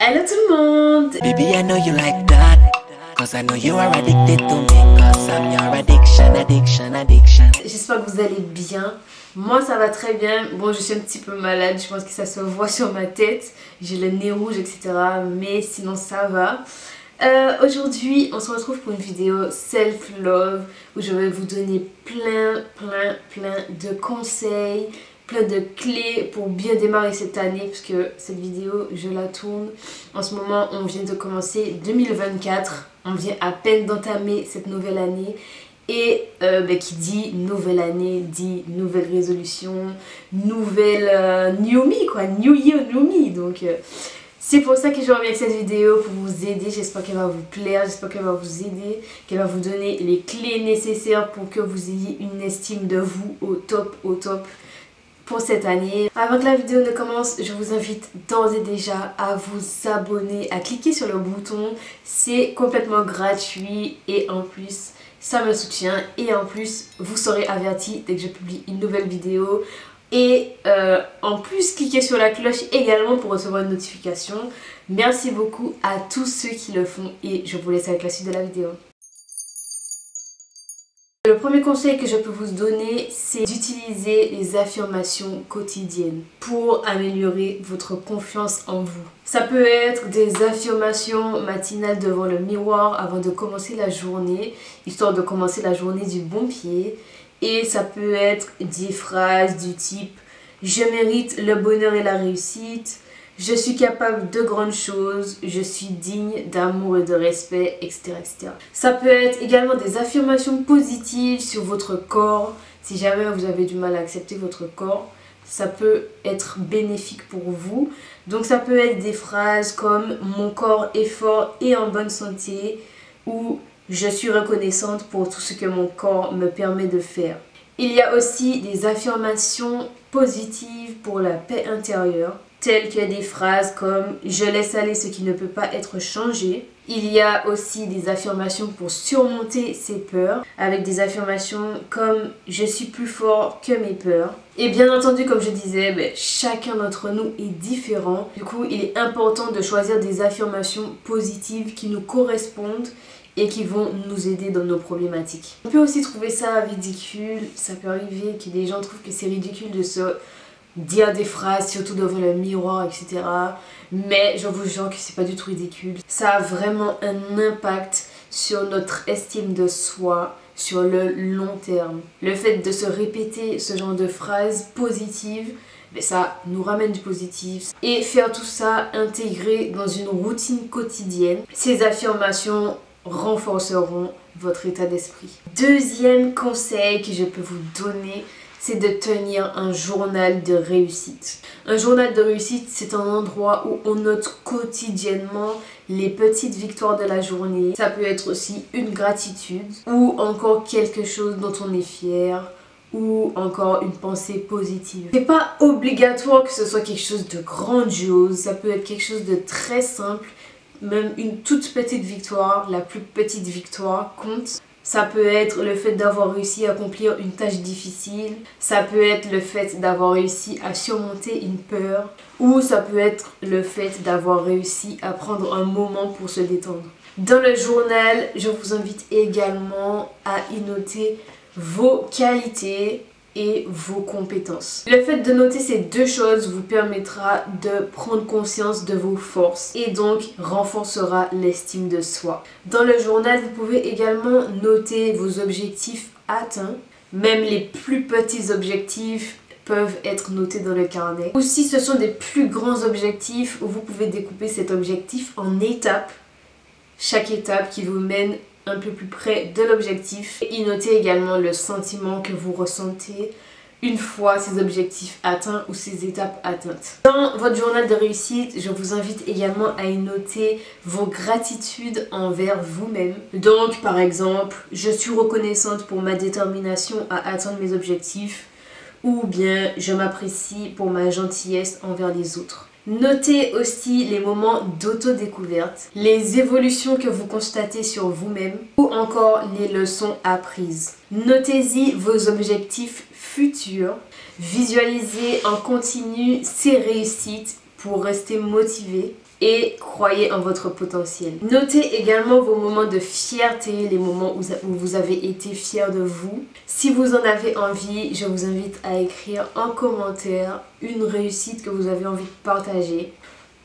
Hello tout le monde! Baby, I know you like that. Cause I know you are addicted to me. Cause I'm your addiction. J'espère que vous allez bien. Moi ça va très bien. Bon, je suis un petit peu malade, je pense que ça se voit sur ma tête. J'ai le nez rouge, etc. Mais sinon ça va. Aujourd'hui, on se retrouve pour une vidéo self-love où je vais vous donner plein de conseils, plein de clés pour bien démarrer cette année, parce que cette vidéo, je la tourne. En ce moment, on vient de commencer 2024. On vient à peine d'entamer cette nouvelle année. Et qui dit nouvelle année, dit nouvelle résolution, nouvelle new me quoi, new year, new me. Donc c'est pour ça que je reviens avec cette vidéo pour vous aider. J'espère qu'elle va vous plaire, j'espère qu'elle va vous aider, qu'elle va vous donner les clés nécessaires pour que vous ayez une estime de vous au top pour cette année. Avant que la vidéo ne commence, je vous invite d'ores et déjà à vous abonner, à cliquer sur le bouton. C'est complètement gratuit et en plus ça me soutient, et en plus vous serez averti dès que je publie une nouvelle vidéo. Et en plus, cliquez sur la cloche également pour recevoir une notification. Merci beaucoup à tous ceux qui le font et je vous laisse avec la suite de la vidéo. Le premier conseil que je peux vous donner, c'est d'utiliser les affirmations quotidiennes pour améliorer votre confiance en vous. Ça peut être des affirmations matinales devant le miroir avant de commencer la journée, histoire de commencer la journée du bon pied. Et ça peut être des phrases du type « Je mérite le bonheur et la réussite »,« Je suis capable de grandes choses »,« Je suis digne d'amour et de respect », etc., etc. Ça peut être également des affirmations positives sur votre corps. Si jamais vous avez du mal à accepter votre corps, ça peut être bénéfique pour vous. Donc ça peut être des phrases comme « Mon corps est fort et en bonne santé » ou « Je suis reconnaissante pour tout ce que mon corps me permet de faire ». Il y a aussi des affirmations positives pour la paix intérieure, telles que des phrases comme « Je laisse aller ce qui ne peut pas être changé ». Il y a aussi des affirmations pour surmonter ses peurs, avec des affirmations comme « Je suis plus fort que mes peurs ». Et bien entendu, comme je disais, chacun d'entre nous est différent. Du coup, il est important de choisir des affirmations positives qui nous correspondent et qui vont nous aider dans nos problématiques. On peut aussi trouver ça ridicule, ça peut arriver que des gens trouvent que c'est ridicule de se dire des phrases, surtout devant le miroir, etc. Mais je vous jure que c'est pas du tout ridicule. Ça a vraiment un impact sur notre estime de soi, sur le long terme. Le fait de se répéter ce genre de phrases positives, ça nous ramène du positif. Et faire tout ça intégré dans une routine quotidienne, ces affirmations renforceront votre état d'esprit. Deuxième conseil que je peux vous donner, c'est de tenir un journal de réussite. Un journal de réussite, c'est un endroit où on note quotidiennement les petites victoires de la journée. Ça peut être aussi une gratitude ou encore quelque chose dont on est fier ou encore une pensée positive. C'est pas obligatoire que ce soit quelque chose de grandiose, ça peut être quelque chose de très simple. Même une toute petite victoire, la plus petite victoire compte. Ça peut être le fait d'avoir réussi à accomplir une tâche difficile. Ça peut être le fait d'avoir réussi à surmonter une peur. Ou ça peut être le fait d'avoir réussi à prendre un moment pour se détendre. Dans le journal, je vous invite également à y noter vos qualités et vos compétences. Le fait de noter ces deux choses vous permettra de prendre conscience de vos forces et donc renforcera l'estime de soi. Dans le journal, vous pouvez également noter vos objectifs atteints. Même les plus petits objectifs peuvent être notés dans le carnet. Ou si ce sont des plus grands objectifs, vous pouvez découper cet objectif en étapes. Chaque étape qui vous mène un peu plus près de l'objectif. Et y noter également le sentiment que vous ressentez une fois ces objectifs atteints ou ces étapes atteintes. Dans votre journal de réussite, je vous invite également à y noter vos gratitudes envers vous-même. Donc par exemple, je suis reconnaissante pour ma détermination à atteindre mes objectifs, ou bien je m'apprécie pour ma gentillesse envers les autres. Notez aussi les moments d'autodécouverte, les évolutions que vous constatez sur vous-même ou encore les leçons apprises. Notez-y vos objectifs futurs, visualisez en continu ces réussites pour rester motivé et croyez en votre potentiel. Notez également vos moments de fierté, les moments où vous avez été fier de vous. Si vous en avez envie, je vous invite à écrire en commentaire une réussite que vous avez envie de partager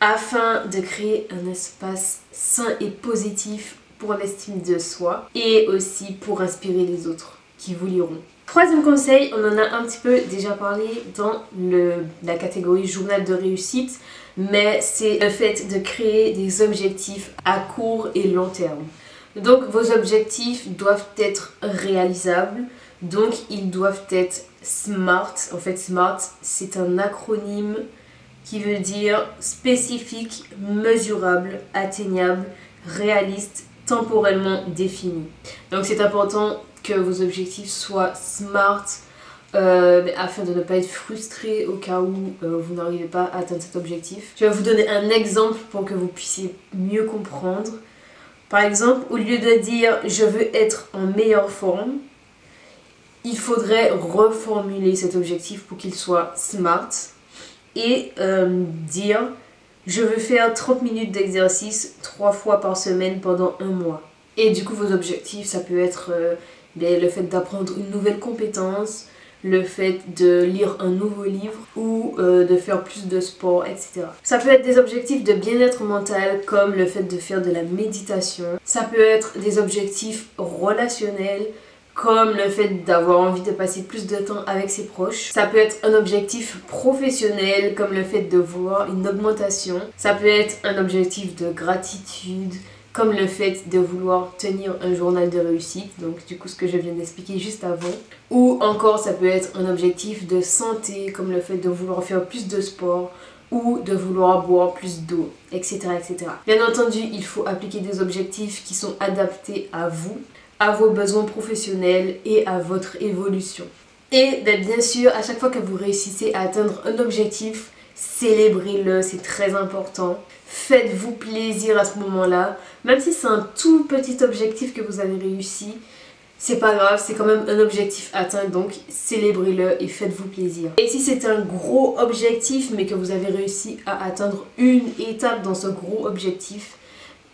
afin de créer un espace sain et positif pour l'estime de soi et aussi pour inspirer les autres qui vous liront. Troisième conseil, on en a un petit peu déjà parlé dans la catégorie journal de réussite, mais c'est le fait de créer des objectifs à court et long terme. Donc vos objectifs doivent être réalisables, donc ils doivent être SMART. En fait SMART c'est un acronyme qui veut dire spécifique, mesurable, atteignable, réaliste, temporellement défini. Donc c'est important que vos objectifs soient SMART afin de ne pas être frustré au cas où vous n'arrivez pas à atteindre cet objectif. Je vais vous donner un exemple pour que vous puissiez mieux comprendre. Par exemple, au lieu de dire je veux être en meilleure forme, il faudrait reformuler cet objectif pour qu'il soit SMART et dire je veux faire 30 minutes d'exercice 3 fois par semaine pendant un mois. Et du coup vos objectifs ça peut être le fait d'apprendre une nouvelle compétence, le fait de lire un nouveau livre ou de faire plus de sport, etc. Ça peut être des objectifs de bien-être mental comme le fait de faire de la méditation. Ça peut être des objectifs relationnels comme le fait d'avoir envie de passer plus de temps avec ses proches. Ça peut être un objectif professionnel comme le fait de voir une augmentation. Ça peut être un objectif de gratitude comme le fait de vouloir tenir un journal de réussite, donc du coup ce que je viens d'expliquer juste avant. Ou encore ça peut être un objectif de santé comme le fait de vouloir faire plus de sport ou de vouloir boire plus d'eau, etc., etc. Bien entendu, il faut appliquer des objectifs qui sont adaptés à vous, à vos besoins professionnels et à votre évolution. Et bien sûr, à chaque fois que vous réussissez à atteindre un objectif, célébrez-le, c'est très important. Faites-vous plaisir à ce moment-là. Même si c'est un tout petit objectif que vous avez réussi, c'est pas grave, c'est quand même un objectif atteint, donc célébrez-le et faites-vous plaisir. Et si c'est un gros objectif, mais que vous avez réussi à atteindre une étape dans ce gros objectif,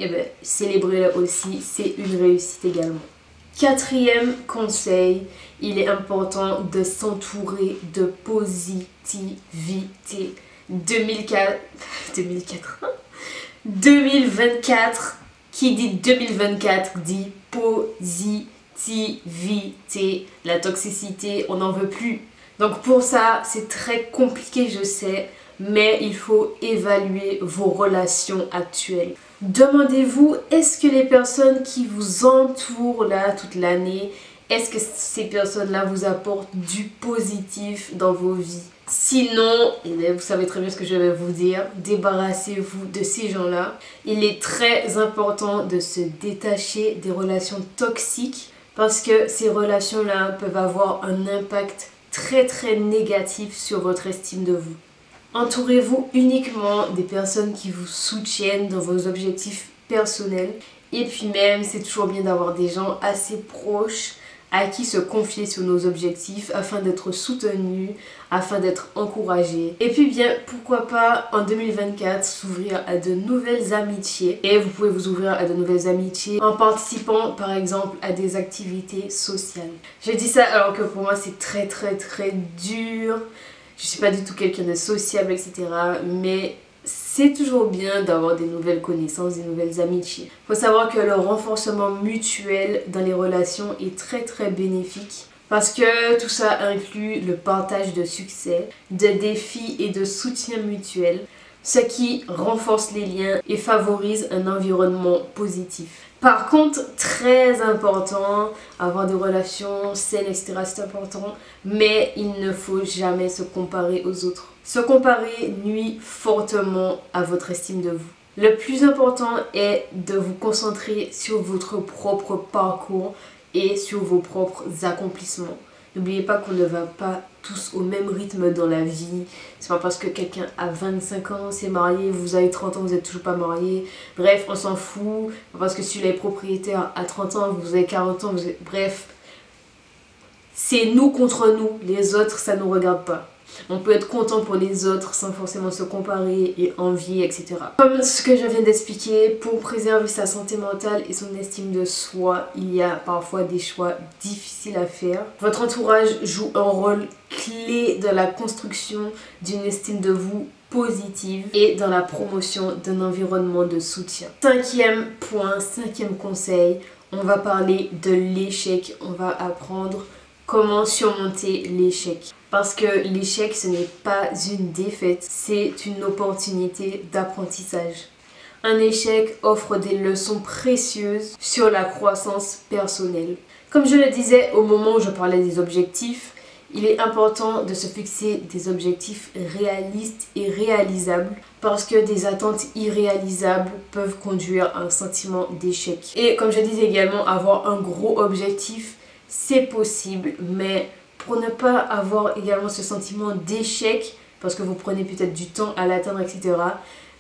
eh bien, célébrez-le aussi, c'est une réussite également. Quatrième conseil, il est important de s'entourer de positivité. 2024, qui dit 2024 dit positivité. La toxicité, on n'en veut plus. Donc pour ça, c'est très compliqué, je sais, mais il faut évaluer vos relations actuelles. Demandez-vous, est-ce que les personnes qui vous entourent là toute l'année, est-ce que ces personnes-là vous apportent du positif dans vos vies? Sinon, vous savez très bien ce que je vais vous dire, débarrassez-vous de ces gens-là. Il est très important de se détacher des relations toxiques parce que ces relations-là peuvent avoir un impact très très négatif sur votre estime de vous. Entourez-vous uniquement des personnes qui vous soutiennent dans vos objectifs personnels. Et puis même, c'est toujours bien d'avoir des gens assez proches à qui se confier sur nos objectifs afin d'être soutenu, afin d'être encouragé. Et puis bien, pourquoi pas en 2024 s'ouvrir à de nouvelles amitiés. Et vous pouvez vous ouvrir à de nouvelles amitiés en participant par exemple à des activités sociales. Je dis ça alors que pour moi c'est très très très dur. Je suis pas du tout quelqu'un de sociable, etc. Mais c'est toujours bien d'avoir des nouvelles connaissances, des nouvelles amitiés. Il faut savoir que le renforcement mutuel dans les relations est très très bénéfique parce que tout ça inclut le partage de succès, de défis et de soutien mutuel, ce qui renforce les liens et favorise un environnement positif. Par contre, très important, avoir des relations saines, etc. c'est important, mais il ne faut jamais se comparer aux autres. Se comparer nuit fortement à votre estime de vous. Le plus important est de vous concentrer sur votre propre parcours et sur vos propres accomplissements. N'oubliez pas qu'on ne va pas tous au même rythme dans la vie. C'est pas parce que quelqu'un a 25 ans, s'est marié, vous avez 30 ans, vous n'êtes toujours pas marié. Bref, on s'en fout. Parce que si celui-là est propriétaire à 30 ans, vous avez 40 ans, bref. C'est nous contre nous. Les autres, ça ne nous regarde pas. On peut être content pour les autres sans forcément se comparer et envier, etc. Comme ce que je viens d'expliquer, pour préserver sa santé mentale et son estime de soi, il y a parfois des choix difficiles à faire. Votre entourage joue un rôle clé dans la construction d'une estime de vous positive et dans la promotion d'un environnement de soutien. Cinquième point, cinquième conseil, on va parler de l'échec. On va apprendre comment surmonter l'échec. Parce que l'échec, ce n'est pas une défaite, c'est une opportunité d'apprentissage. Un échec offre des leçons précieuses sur la croissance personnelle. Comme je le disais au moment où je parlais des objectifs, il est important de se fixer des objectifs réalistes et réalisables parce que des attentes irréalisables peuvent conduire à un sentiment d'échec. Et comme je disais également, avoir un gros objectif, c'est possible, mais pour ne pas avoir également ce sentiment d'échec, parce que vous prenez peut-être du temps à l'atteindre, etc.,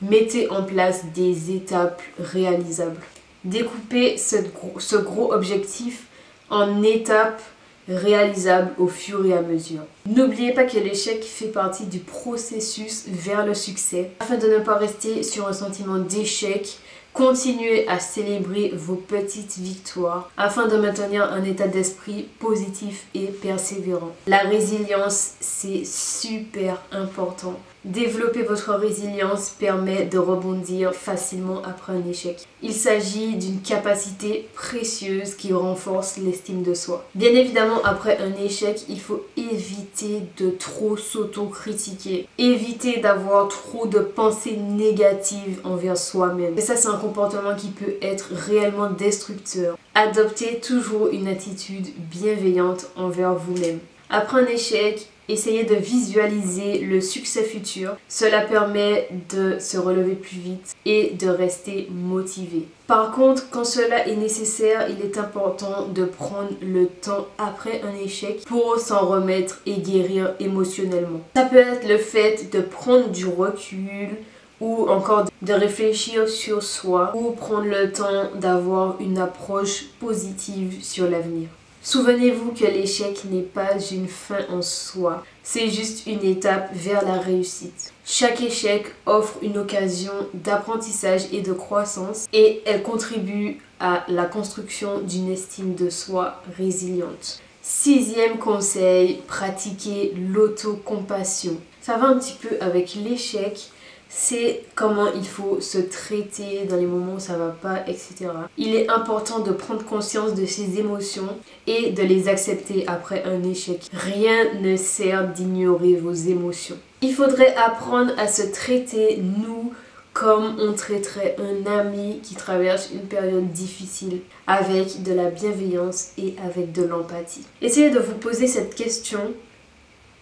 mettez en place des étapes réalisables. Découpez ce gros objectif en étapes réalisables au fur et à mesure. N'oubliez pas que l'échec fait partie du processus vers le succès. Afin de ne pas rester sur un sentiment d'échec, continuez à célébrer vos petites victoires afin de maintenir un état d'esprit positif et persévérant. La résilience, c'est super important. Développer votre résilience permet de rebondir facilement après un échec. Il s'agit d'une capacité précieuse qui renforce l'estime de soi. Bien évidemment, après un échec, il faut éviter de trop s'auto-critiquer. Éviter d'avoir trop de pensées négatives envers soi-même. Et ça, c'est un comportement qui peut être réellement destructeur. Adoptez toujours une attitude bienveillante envers vous-même. Après un échec, essayez de visualiser le succès futur. Cela permet de se relever plus vite et de rester motivé. Par contre, quand cela est nécessaire, il est important de prendre le temps après un échec pour s'en remettre et guérir émotionnellement. Ça peut être le fait de prendre du recul ou encore de réfléchir sur soi ou prendre le temps d'avoir une approche positive sur l'avenir. Souvenez-vous que l'échec n'est pas une fin en soi, c'est juste une étape vers la réussite. Chaque échec offre une occasion d'apprentissage et de croissance et elle contribue à la construction d'une estime de soi résiliente. Sixième conseil, pratiquez l'autocompassion. Ça va un petit peu avec l'échec. C'est comment il faut se traiter dans les moments où ça va pas, etc. Il est important de prendre conscience de ses émotions et de les accepter après un échec. Rien ne sert d'ignorer vos émotions. Il faudrait apprendre à se traiter, nous, comme on traiterait un ami qui traverse une période difficile, avec de la bienveillance et avec de l'empathie. Essayez de vous poser cette question.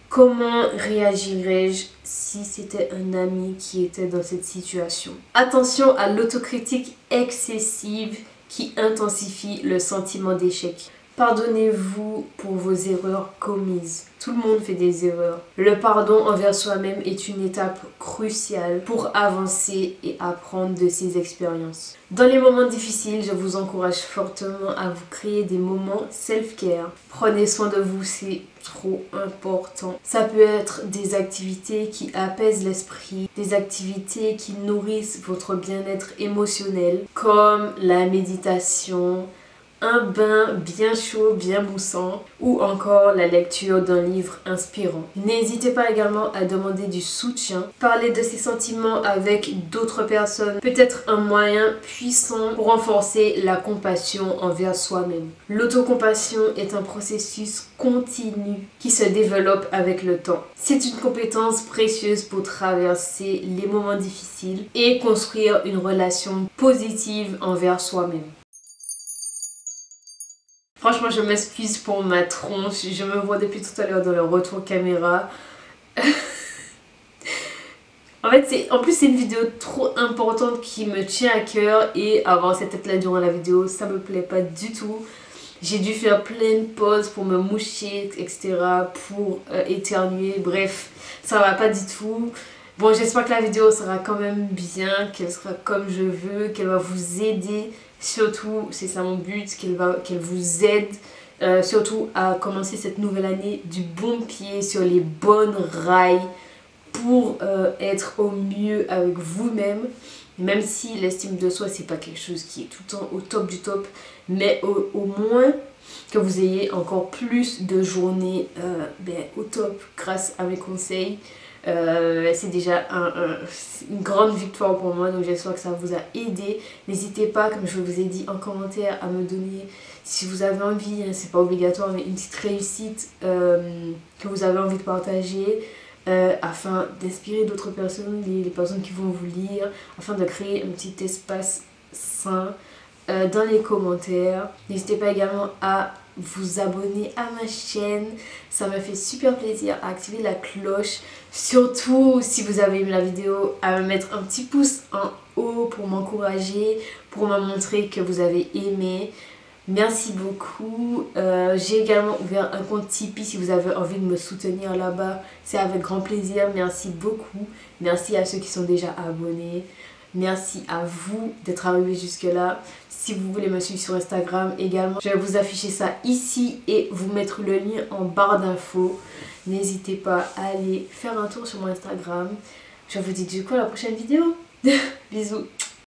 Comment réagirais-je si c'était un ami qui était dans cette situation? Attention à l'autocritique excessive qui intensifie le sentiment d'échec. Pardonnez-vous pour vos erreurs commises. Tout le monde fait des erreurs. Le pardon envers soi-même est une étape cruciale pour avancer et apprendre de ses expériences. Dans les moments difficiles, je vous encourage fortement à vous créer des moments self-care. Prenez soin de vous, c'est trop important. Ça peut être des activités qui apaisent l'esprit, des activités qui nourrissent votre bien-être émotionnel, comme la méditation, un bain bien chaud, bien moussant ou encore la lecture d'un livre inspirant. N'hésitez pas également à demander du soutien. Parler de ses sentiments avec d'autres personnes peut être un moyen puissant pour renforcer la compassion envers soi-même. L'autocompassion est un processus continu qui se développe avec le temps. C'est une compétence précieuse pour traverser les moments difficiles et construire une relation positive envers soi-même. Franchement, je m'excuse pour ma tronche. Je me vois depuis tout à l'heure dans le retour caméra. En plus, c'est une vidéo trop importante qui me tient à cœur. Et avoir cette tête-là durant la vidéo, ça me plaît pas du tout. J'ai dû faire plein de pauses pour me moucher, etc. Pour éternuer. Bref, ça va pas du tout. Bon, j'espère que la vidéo sera quand même bien, qu'elle sera comme je veux, qu'elle va vous aider. Surtout, c'est ça mon but, qu'elle vous aide surtout à commencer cette nouvelle année du bon pied, sur les bonnes rails, pour être au mieux avec vous-même. Même si l'estime de soi c'est pas quelque chose qui est tout le temps au top du top, mais au moins que vous ayez encore plus de journées au top grâce à mes conseils. C'est déjà une grande victoire pour moi, donc j'espère que ça vous a aidé. N'hésitez pas, comme je vous ai dit en commentaire, à me donner, si vous avez envie, hein, c'est pas obligatoire, mais une petite réussite que vous avez envie de partager, afin d'inspirer d'autres personnes, les personnes qui vont vous lire, afin de créer un petit espace sain dans les commentaires. N'hésitez pas également à vous abonner à ma chaîne, ça me fait super plaisir, à activer la cloche, surtout si vous avez aimé la vidéo, à me mettre un petit pouce en haut pour m'encourager, pour me montrer que vous avez aimé. Merci beaucoup. J'ai également ouvert un compte Tipeee si vous avez envie de me soutenir là-bas, c'est avec grand plaisir. Merci beaucoup, merci à ceux qui sont déjà abonnés. Merci à vous d'être arrivés jusque là. Si vous voulez me suivre sur Instagram également, je vais vous afficher ça ici et vous mettre le lien en barre d'infos. N'hésitez pas à aller faire un tour sur mon Instagram. Je vous dis du coup à la prochaine vidéo. Bisous.